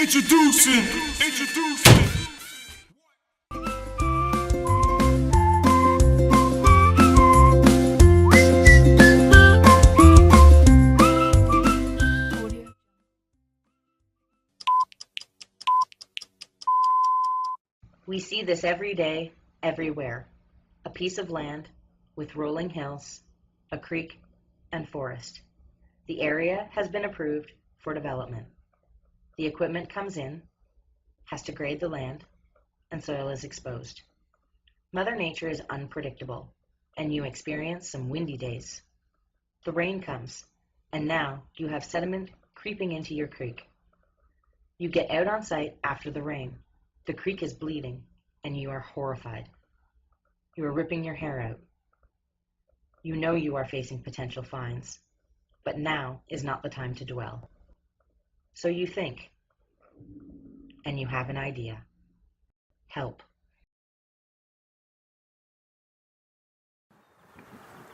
Introducing. We see this every day, everywhere. A piece of land with rolling hills, a creek, and forest. The area has been approved for development. The equipment comes in, has to grade the land, and soil is exposed. Mother Nature is unpredictable, and you experience some windy days. The rain comes, and now you have sediment creeping into your creek. You get out on site after the rain. The creek is bleeding, and you are horrified. You are ripping your hair out. You know you are facing potential fines, but now is not the time to dwell. So you think, and you have an idea. Help.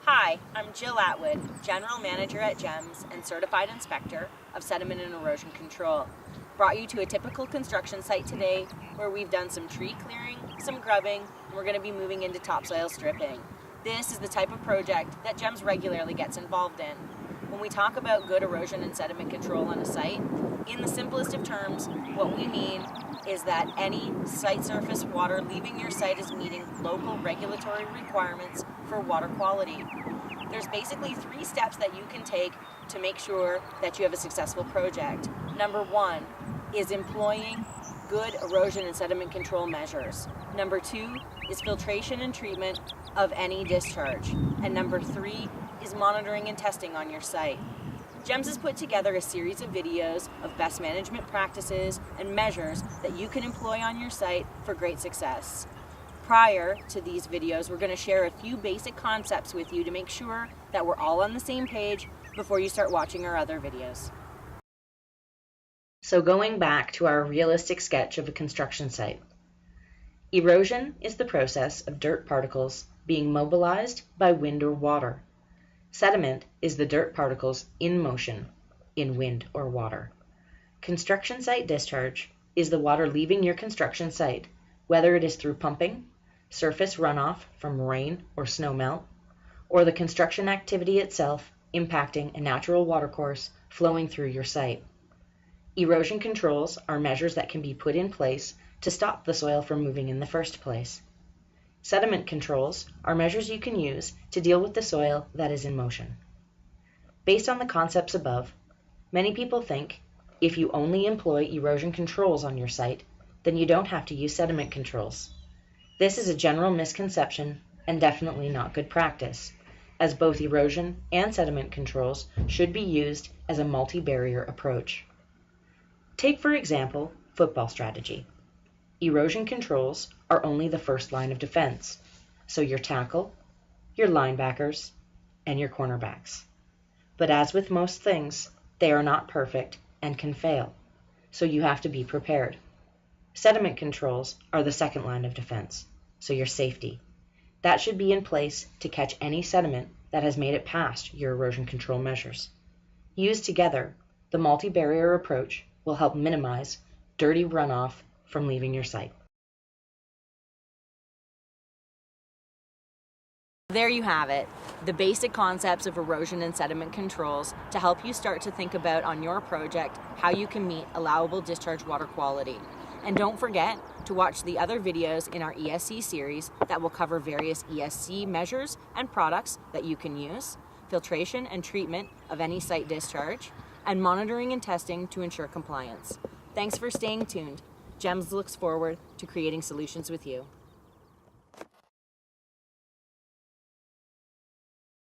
Hi, I'm Jill Atwood, General Manager at GEMS and Certified Inspector of Sediment and Erosion Control. Brought you to a typical construction site today where we've done some tree clearing, some grubbing, and we're going to be moving into topsoil stripping. This is the type of project that GEMS regularly gets involved in. When we talk about good erosion and sediment control on a site, in the simplest of terms, what we mean is that any site surface water leaving your site is meeting local regulatory requirements for water quality. There's basically 3 steps that you can take to make sure that you have a successful project. Number 1 is employing good erosion and sediment control measures. Number 2 is filtration and treatment of any discharge. And number 3 is monitoring and testing on your site. GEMS has put together a series of videos of best management practices and measures that you can employ on your site for great success. Prior to these videos, we're going to share a few basic concepts with you to make sure that we're all on the same page before you start watching our other videos. So going back to our realistic sketch of a construction site. Erosion is the process of dirt particles being mobilized by wind or water. Sediment is the dirt particles in motion, in wind or water. Construction site discharge is the water leaving your construction site, whether it is through pumping, surface runoff from rain or snow melt, or the construction activity itself impacting a natural watercourse flowing through your site. Erosion controls are measures that can be put in place to stop the soil from moving in the first place. Sediment controls are measures you can use to deal with the soil that is in motion. Based on the concepts above, many people think if you only employ erosion controls on your site, then you don't have to use sediment controls. This is a general misconception and definitely not good practice, as both erosion and sediment controls should be used as a multi-barrier approach. Take, for example, football strategy. Erosion controls are only the first line of defense, so your tackle, your linebackers, and your cornerbacks. But as with most things, they are not perfect and can fail, so you have to be prepared. Sediment controls are the second line of defense, so your safety. That should be in place to catch any sediment that has made it past your erosion control measures. Used together, the multi-barrier approach will help minimize dirty runoff from leaving your site. There you have it, the basic concepts of erosion and sediment controls to help you start to think about on your project how you can meet allowable discharge water quality. And don't forget to watch the other videos in our ESC series that will cover various ESC measures and products that you can use, filtration and treatment of any site discharge, and monitoring and testing to ensure compliance. Thanks for staying tuned. GEMS looks forward to creating solutions with you.